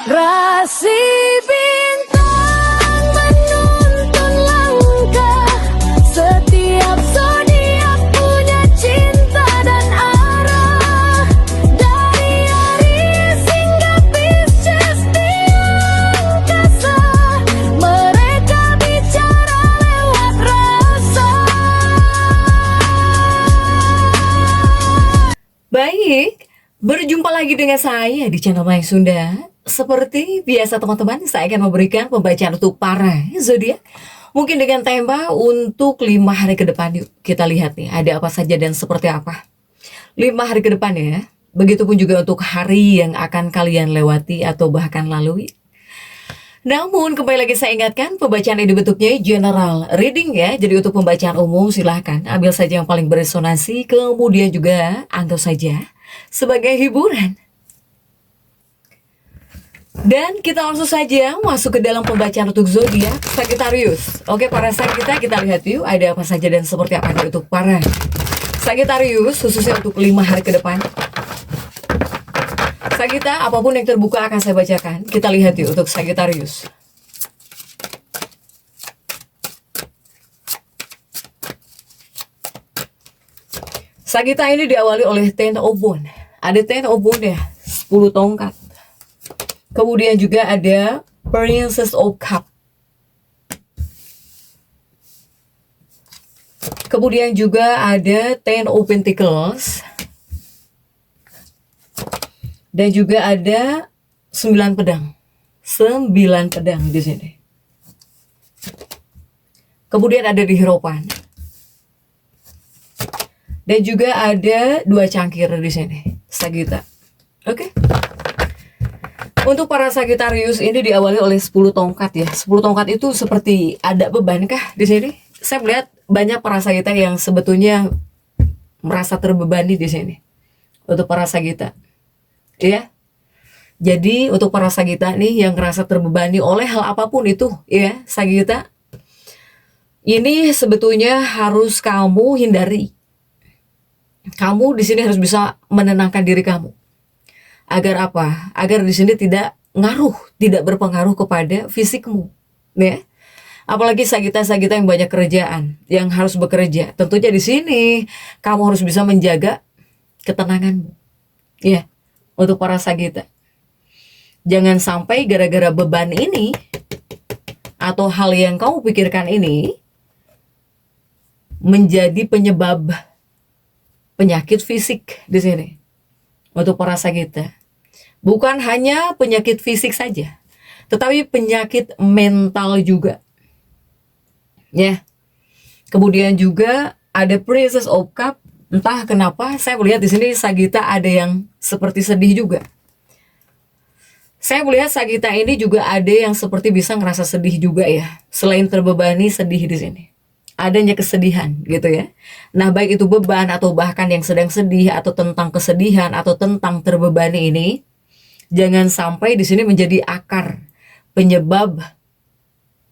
Rasi bintang menuntun langkah, setiap zodiak punya cinta dan arah. Dari Aries hingga Pisces di angkasa, mereka bicara lewat rasa. Baik, berjumpa lagi dengan saya di channel Mayang Sunda. Seperti biasa teman-teman, saya akan memberikan pembacaan untuk para zodiak. Mungkin dengan tema untuk 5 hari ke depan. Yuk kita lihat nih, ada apa saja dan seperti apa 5 hari ke depan ya. Begitupun juga untuk hari yang akan kalian lewati atau bahkan lalui. Namun kembali lagi saya ingatkan, pembacaan ini bentuknya general reading ya. Jadi untuk pembacaan umum silahkan ambil saja yang paling beresonansi, kemudian juga anggap saja sebagai hiburan. Dan kita langsung saja masuk ke dalam pembacaan untuk zodiak Sagittarius. Oke, para Sagitta, kita lihat yuk ada apa saja dan seperti apa untuk para Sagittarius, khususnya untuk 5 hari ke depan. Sagitta, apapun yang terbuka akan saya bacakan. Kita lihat yuk untuk Sagittarius. Sagitta ini diawali oleh Ten of Wands. Ada Ten of Wands ya, 10 tongkat. Kemudian juga ada Princess of Cup. Kemudian juga ada Ten of Pentacles. Dan juga ada 9 pedang. 9 pedang di sini. Kemudian ada di Hierophant. Dan juga ada 2 cangkir di sini, Sagitta. Oke. Untuk para Sagittarius ini diawali oleh 10 tongkat ya. 10 tongkat itu seperti ada beban kah di sini? Saya melihat banyak para Sagitta yang sebetulnya merasa terbebani di sini. Untuk para Sagitta. Ya. Jadi untuk para Sagitta nih yang merasa terbebani oleh hal apapun itu ya, Sagitta. Ini sebetulnya harus kamu hindari. Kamu di sini harus bisa menenangkan diri kamu. Agar apa? Agar di sini tidak tidak berpengaruh kepada fisikmu, ya. Apalagi Sagitta yang banyak kerjaan, yang harus bekerja. Tentunya di sini kamu harus bisa menjaga ketenanganmu, ya. Untuk para Sagitta, jangan sampai gara-gara beban ini atau hal yang kamu pikirkan ini menjadi penyebab penyakit fisik di sini. Untuk para Sagitta, bukan hanya penyakit fisik saja, tetapi penyakit mental juga. Ya. Kemudian juga ada Princess of Cup. Entah kenapa saya melihat di sini Sagitta ada yang seperti sedih juga. Saya melihat Sagitta ini juga ada yang seperti bisa ngerasa sedih juga ya. Selain terbebani, sedih di sini. Adanya kesedihan gitu ya. Nah, baik itu beban atau bahkan yang sedang sedih atau tentang kesedihan atau tentang terbebani ini, jangan sampai di sini menjadi akar penyebab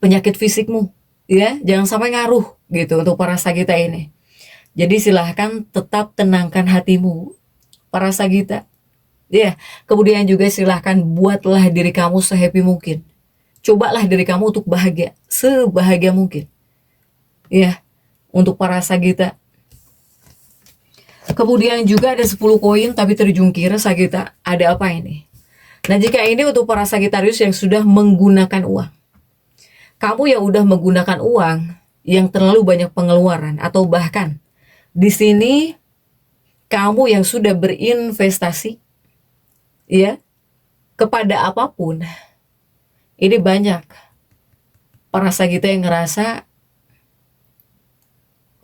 penyakit fisikmu, ya. Jangan sampai ngaruh gitu untuk para Sagitta ini. Jadi silahkan tetap tenangkan hatimu, para Sagitta. Ya, kemudian juga silahkan buatlah diri kamu sehappy mungkin. Cobalah diri kamu untuk bahagia, sebahagia mungkin. Ya, untuk para Sagitta. Kemudian juga ada 10 koin tapi terjungkir Sagitta. Ada apa ini? Nah, jika ini untuk para Sagittarius yang sudah menggunakan uang. Kamu yang udah menggunakan uang yang terlalu banyak pengeluaran atau bahkan di sini kamu yang sudah berinvestasi ya kepada apapun. Ini banyak para Sagitta yang ngerasa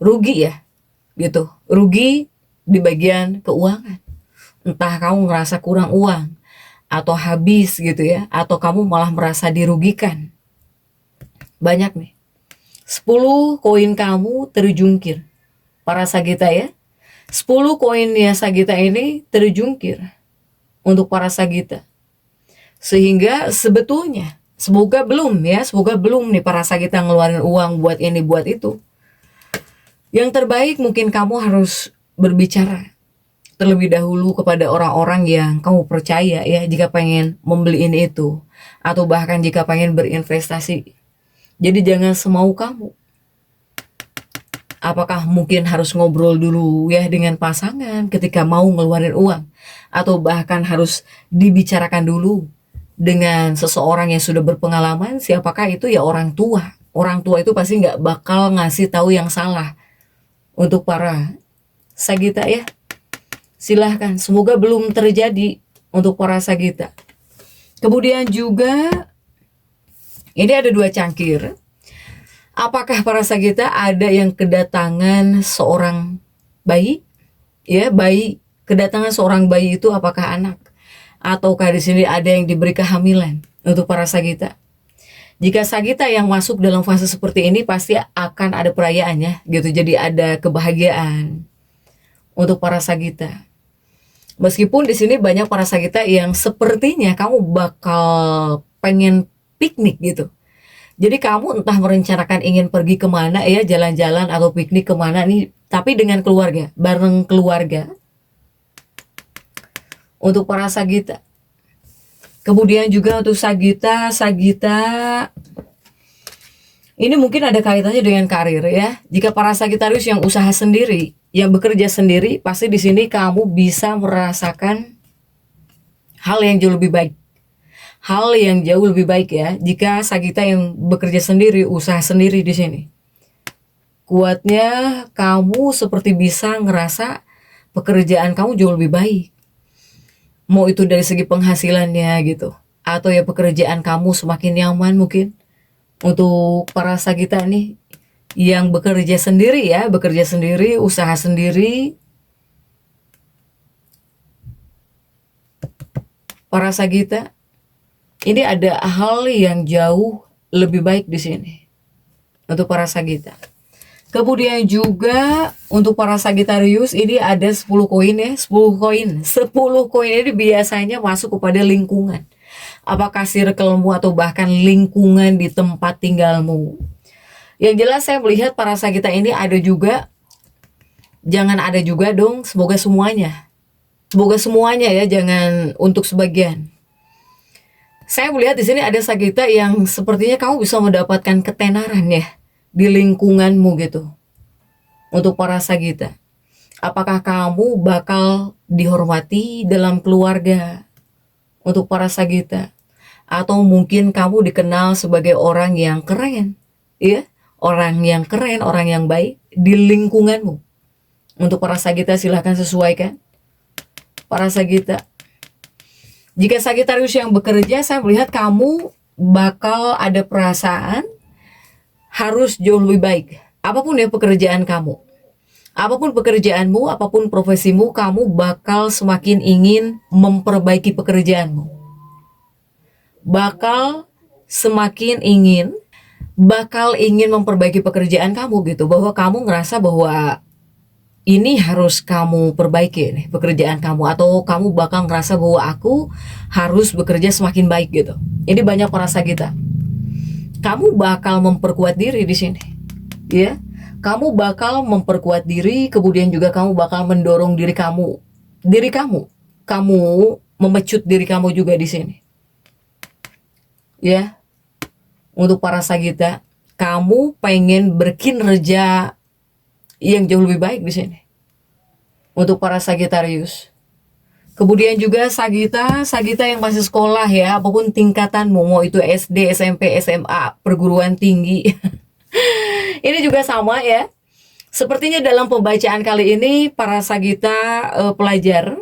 rugi ya, gitu. Rugi di bagian keuangan. Entah kamu ngerasa kurang uang, atau habis gitu ya, atau kamu malah merasa dirugikan. Banyak nih. 10 koin kamu terjungkir. Para Sagitta ya. 10 koinnya Sagitta ini terjungkir. Untuk para Sagitta. Sehingga sebetulnya, semoga belum nih para Sagitta ngeluarin uang buat ini, buat itu. Yang terbaik mungkin kamu harus berbicara terlebih dahulu kepada orang-orang yang kamu percaya ya, jika pengen membeli ini itu, atau bahkan jika pengen berinvestasi. Jadi jangan semau kamu. Apakah mungkin harus ngobrol dulu ya dengan pasangan ketika mau ngeluarin uang, atau bahkan harus dibicarakan dulu dengan seseorang yang sudah berpengalaman. Siapakah itu? Ya orang tua. Orang tua itu pasti nggak bakal ngasih tahu yang salah. Untuk para Sagita ya, silahkan, semoga belum terjadi untuk para Sagita. Kemudian juga ini ada 2 cangkir. Apakah para Sagita ada yang kedatangan seorang bayi? Ya, bayi, kedatangan seorang bayi itu apakah anak? Ataukah di sini ada yang diberi kehamilan untuk para Sagita? Jika Sagita yang masuk dalam fase seperti ini, pasti akan ada perayaannya gitu. Jadi ada kebahagiaan untuk para Sagita. Meskipun di sini banyak para Sagita yang sepertinya kamu bakal pengen piknik gitu. Jadi kamu entah merencanakan ingin pergi kemana ya, jalan-jalan atau piknik kemana nih, tapi dengan keluarga, bareng keluarga. Untuk para Sagita. Kemudian juga untuk Sagita, ini mungkin ada kaitannya dengan karir ya. Jika para Sagitarius yang usaha sendiri, yang bekerja sendiri, pasti di sini kamu bisa merasakan hal yang jauh lebih baik. Hal yang jauh lebih baik ya, jika Sagita yang bekerja sendiri, usaha sendiri di sini. Kuatnya kamu seperti bisa ngerasa pekerjaan kamu jauh lebih baik. Mau itu dari segi penghasilannya gitu, atau ya pekerjaan kamu semakin nyaman mungkin. Untuk para Sagita nih yang bekerja sendiri ya, bekerja sendiri, usaha sendiri. Para Sagita, ini ada hal yang jauh lebih baik di sini untuk para Sagita. Kemudian juga untuk para Sagitarius ini ada 10 koin ya, 10 koin. 10 koin ini biasanya masuk kepada lingkungan. Apakah circlemu atau bahkan lingkungan di tempat tinggalmu. Yang jelas saya melihat para Sagita ini ada juga, jangan ada juga dong, semoga semuanya. Semoga semuanya ya, jangan untuk sebagian. Saya melihat di sini ada Sagita yang sepertinya kamu bisa mendapatkan ketenaran ya di lingkunganmu gitu. Untuk para Sagita, apakah kamu bakal dihormati dalam keluarga? Untuk para Sagita, atau mungkin kamu dikenal sebagai orang yang keren, ya, orang yang keren, orang yang baik di lingkunganmu. Untuk para Sagita silahkan sesuaikan. Para Sagita, jika Sagitarius yang bekerja, saya melihat kamu bakal ada perasaan harus jauh lebih baik. Apapun ya pekerjaan kamu, apapun pekerjaanmu, apapun profesimu, kamu bakal semakin ingin memperbaiki pekerjaanmu. Bakal ingin memperbaiki pekerjaan kamu gitu. Bahwa kamu ngerasa bahwa ini harus kamu perbaiki nih pekerjaan kamu, atau kamu bakal ngerasa bahwa aku harus bekerja semakin baik gitu. Ini banyak para Sagita. Kamu bakal memperkuat diri di sini, ya. Kamu bakal memperkuat diri, kemudian juga kamu bakal mendorong diri kamu, kamu memecut diri kamu juga di sini, ya. Untuk para Sagita, kamu pengen berkinerja yang jauh lebih baik di sini. Untuk para Sagitarius. Kemudian juga Sagita yang masih sekolah ya, apapun tingkatanmu, mau itu SD, SMP, SMA, perguruan tinggi. Ini juga sama ya. Sepertinya dalam pembacaan kali ini para Sagita pelajar,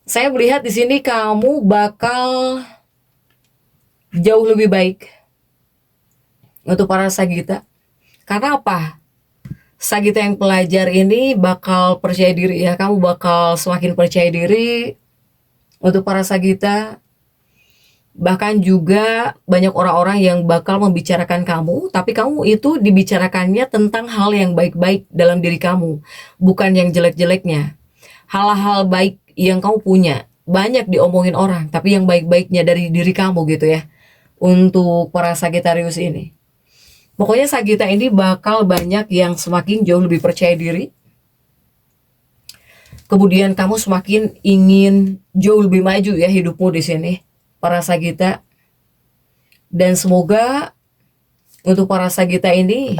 saya melihat di sini kamu bakal jauh lebih baik. Untuk para Sagita. Karena apa? Sagita yang pelajar ini bakal percaya diri ya, kamu bakal semakin percaya diri. Untuk para Sagita, bahkan juga banyak orang-orang yang bakal membicarakan kamu, tapi kamu itu dibicarakannya tentang hal yang baik-baik dalam diri kamu, bukan yang jelek-jeleknya. Hal-hal baik yang kamu punya banyak diomongin orang, tapi yang baik-baiknya dari diri kamu gitu ya. Untuk para Sagitarius ini, pokoknya Sagita ini bakal banyak yang semakin jauh lebih percaya diri. Kemudian kamu semakin ingin jauh lebih maju ya hidupmu di sini, para Sagita. Dan semoga untuk para Sagita ini,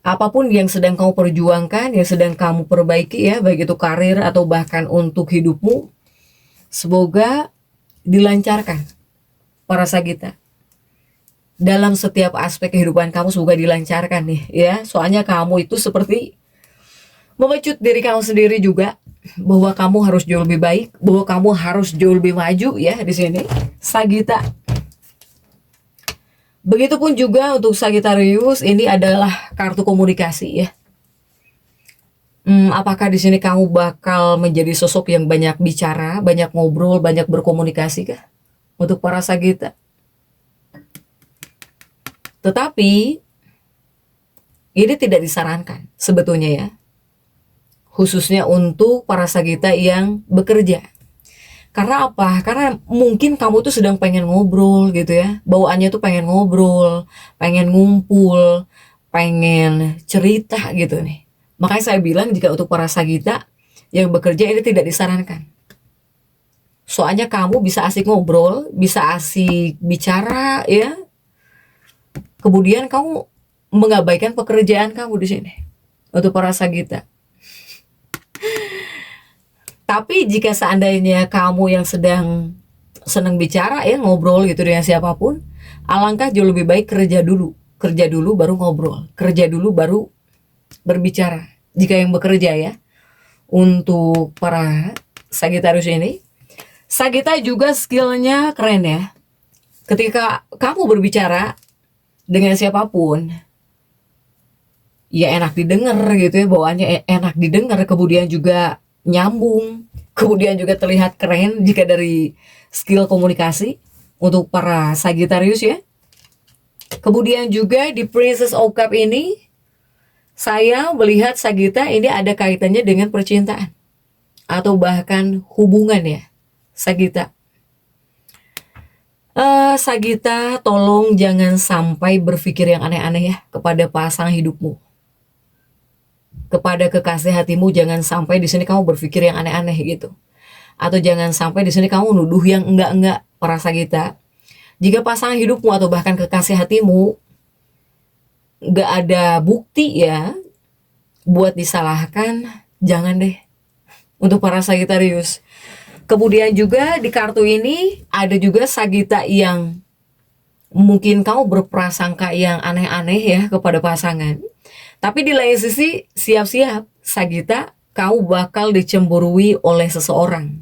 apapun yang sedang kamu perjuangkan, yang sedang kamu perbaiki ya, baik itu karir atau bahkan untuk hidupmu, semoga dilancarkan para Sagita. Dalam setiap aspek kehidupan kamu semoga dilancarkan nih ya. Soalnya kamu itu seperti memecut diri kamu sendiri juga bahwa kamu harus jauh lebih baik, bahwa kamu harus jauh lebih maju ya di sini, Sagita. Begitupun juga untuk Sagittarius, ini adalah kartu komunikasi ya. Apakah di sini kamu bakal menjadi sosok yang banyak bicara, banyak ngobrol, banyak berkomunikasi kah? Untuk para Sagita. Tetapi ini tidak disarankan sebetulnya ya. Khususnya untuk para Sagita yang bekerja. Karena apa? Karena mungkin kamu tuh sedang pengen ngobrol gitu ya. Bawaannya tuh pengen ngobrol, pengen ngumpul, pengen cerita gitu nih. Makanya saya bilang jika untuk para Sagita yang bekerja ini tidak disarankan. Soalnya kamu bisa asik ngobrol, bisa asik bicara ya. Kemudian kamu mengabaikan pekerjaan kamu di sini. Untuk para Sagita. Tapi jika seandainya kamu yang sedang senang bicara ya, ngobrol gitu dengan siapapun, alangkah jauh lebih baik kerja dulu baru ngobrol, kerja dulu baru berbicara. Jika yang bekerja ya, untuk para Sagittarius ini, Sagita juga skillnya keren ya. Ketika kamu berbicara dengan siapapun, ya enak didengar gitu ya, bawaannya enak didengar, kemudian juga nyambung, kemudian juga terlihat keren jika dari skill komunikasi untuk para Sagittarius ya. Kemudian juga di Princess of Cup ini, saya melihat Sagita ini ada kaitannya dengan percintaan atau bahkan hubungan ya, Sagita. Sagita, tolong jangan sampai berpikir yang aneh-aneh ya kepada pasangan hidupmu. Kepada kekasih hatimu, jangan sampai di sini kamu berpikir yang aneh-aneh gitu. Atau jangan sampai di sini kamu nuduh yang enggak-enggak, para Sagita. Jika pasangan hidupmu atau bahkan kekasih hatimu enggak ada bukti ya buat disalahkan, jangan deh. Untuk para Sagittarius. Kemudian juga di kartu ini ada juga Sagita yang mungkin kamu berprasangka yang aneh-aneh ya kepada pasangan. Tapi di lain sisi, siap-siap Sagita, kamu bakal dicemburui oleh seseorang.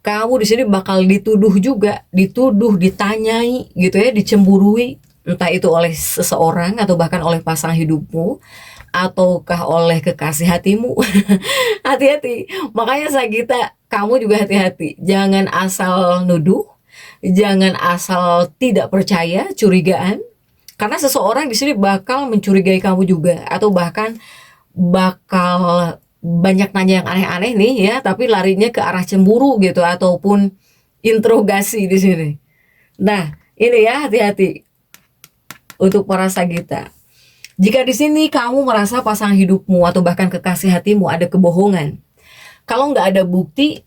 Kamu di sini bakal dituduh juga, ditanyai gitu ya, dicemburui, entah itu oleh seseorang atau bahkan oleh pasangan hidupmu, ataukah oleh kekasih hatimu. Hati-hati. Makanya Sagita, kamu juga hati-hati. Jangan asal nuduh, jangan asal tidak percaya, curigaan. Karena seseorang di sini bakal mencurigai kamu juga, atau bahkan bakal banyak nanya yang aneh-aneh nih ya, tapi larinya ke arah cemburu gitu ataupun interogasi di sini. Nah, ini ya hati-hati untuk para Sagita. Jika di sini kamu merasa pasangan hidupmu atau bahkan kekasih hatimu ada kebohongan, kalau nggak ada bukti,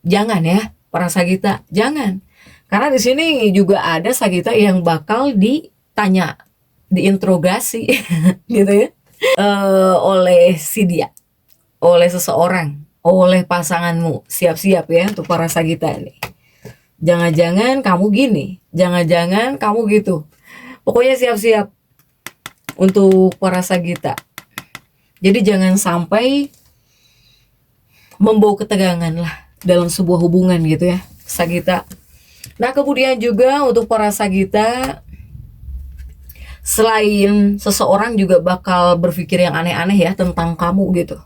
jangan ya para Sagita, jangan. Karena di sini juga ada Sagita yang bakal ditanya, diinterogasi gitu ya, oleh si dia, oleh seseorang, oleh pasanganmu. Siap-siap ya untuk para Sagita ini. Jangan-jangan kamu gini, jangan-jangan kamu gitu. Pokoknya siap-siap untuk para Sagita. Jadi jangan sampai membawa ketegangan lah dalam sebuah hubungan gitu ya, Sagita. Nah, kemudian juga untuk para Sagita, selain seseorang juga bakal berpikir yang aneh-aneh ya tentang kamu gitu.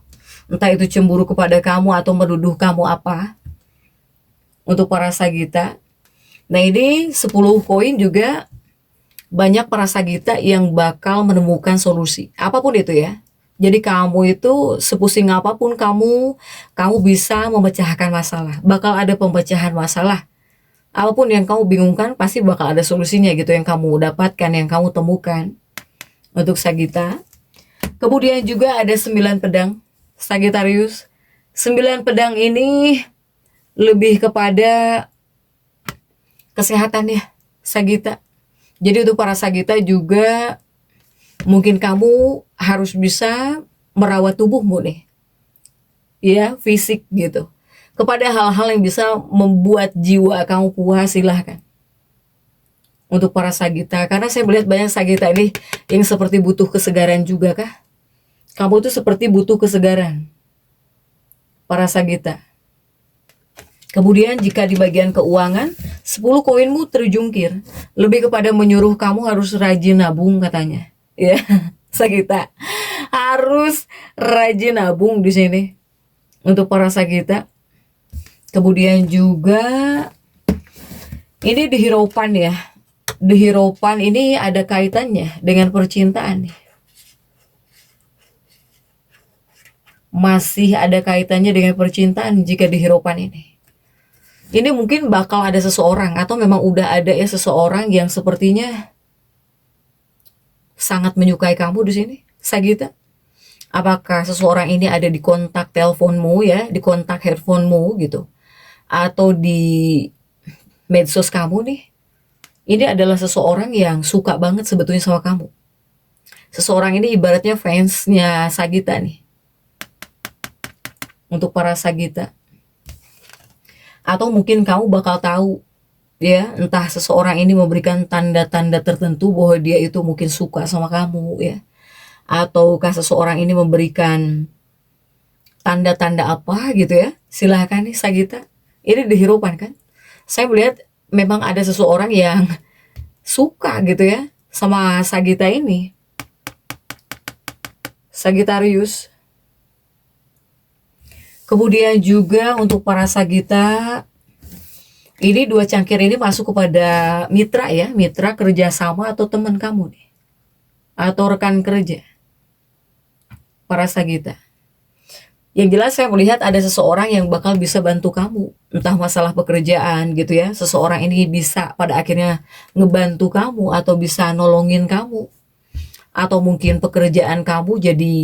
Entah itu cemburu kepada kamu atau menuduh kamu apa. Untuk para Sagita. Nah, ini 10 koin juga banyak para Sagita yang bakal menemukan solusi. Apapun itu ya. Jadi kamu itu sepusing apapun kamu bisa memecahkan masalah. Bakal ada pemecahan masalah. Apapun yang kamu bingungkan pasti bakal ada solusinya gitu yang kamu dapatkan, yang kamu temukan untuk Sagita. Kemudian juga ada 9 pedang. Sagittarius, 9 pedang ini lebih kepada kesehatan ya, Sagita. Jadi untuk para Sagita juga mungkin kamu harus bisa merawat tubuhmu nih, ya, fisik gitu. Kepada hal-hal yang bisa membuat jiwa kamu puas, silahkan. Untuk para Sagita, karena saya melihat banyak Sagita ini yang seperti butuh kesegaran juga kah? Kamu tuh seperti butuh kesegaran, para Sagita. Kemudian jika di bagian keuangan, 10 koinmu terjungkir. Lebih kepada menyuruh kamu harus rajin nabung katanya. Ya, Sagita. Harus rajin nabung di sini. Untuk para Sagita. Kemudian juga ini di Hierophant ya. Di Hierophant ini ada kaitannya dengan percintaan nih. Masih ada kaitannya dengan percintaan jika di Hierophant ini. Ini mungkin bakal ada seseorang atau memang udah ada ya seseorang yang sepertinya sangat menyukai kamu di sini, Sagita. Apakah seseorang ini ada di kontak teleponmu ya, di kontak handphonemu gitu, atau di medsos kamu nih? Ini adalah seseorang yang suka banget sebetulnya sama kamu. Seseorang ini ibaratnya fansnya Sagita nih. Untuk para Sagita. Atau mungkin kamu bakal tahu ya, entah seseorang ini memberikan tanda-tanda tertentu bahwa dia itu mungkin suka sama kamu ya, ataukah seseorang ini memberikan tanda-tanda apa gitu ya. Silahkan nih Sagita, ini di Hierophant kan, saya melihat memang ada seseorang yang suka gitu ya sama Sagita ini, Sagittarius. Kemudian juga untuk para Sagita, ini 2 cangkir ini masuk kepada mitra ya, mitra kerjasama atau teman kamu nih, atau rekan kerja, para Sagita. Yang jelas saya melihat ada seseorang yang bakal bisa bantu kamu, entah masalah pekerjaan gitu ya, seseorang ini bisa pada akhirnya ngebantu kamu atau bisa nolongin kamu, atau mungkin pekerjaan kamu jadi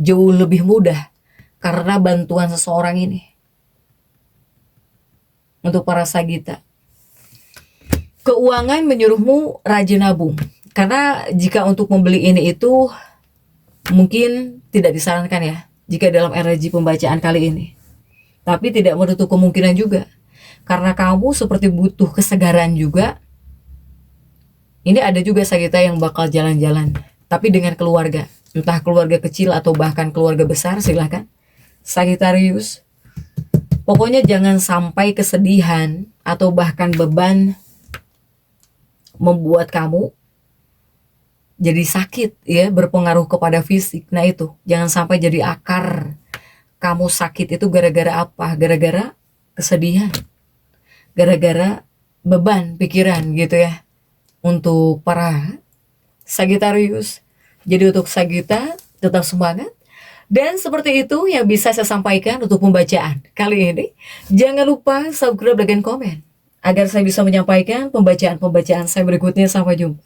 jauh lebih mudah karena bantuan seseorang ini. Untuk para Sagita, keuangan menyuruhmu rajin nabung, karena jika untuk membeli ini itu mungkin tidak disarankan ya jika dalam energi pembacaan kali ini, tapi tidak menutup kemungkinan juga karena kamu seperti butuh kesegaran juga. Ini ada juga Sagita yang bakal jalan-jalan tapi dengan keluarga, entah keluarga kecil atau bahkan keluarga besar, silahkan Sagittarius. Pokoknya jangan sampai kesedihan atau bahkan beban membuat kamu jadi sakit ya, berpengaruh kepada fisik. Nah itu, jangan sampai jadi akar kamu sakit itu gara-gara apa? Gara-gara kesedihan, gara-gara beban pikiran gitu ya. Untuk para Sagittarius. Jadi untuk Sagita tetap semangat. Dan seperti itu yang bisa saya sampaikan untuk pembacaan kali ini. Jangan lupa subscribe dan komen agar saya bisa menyampaikan pembacaan-pembacaan saya berikutnya. Sampai jumpa.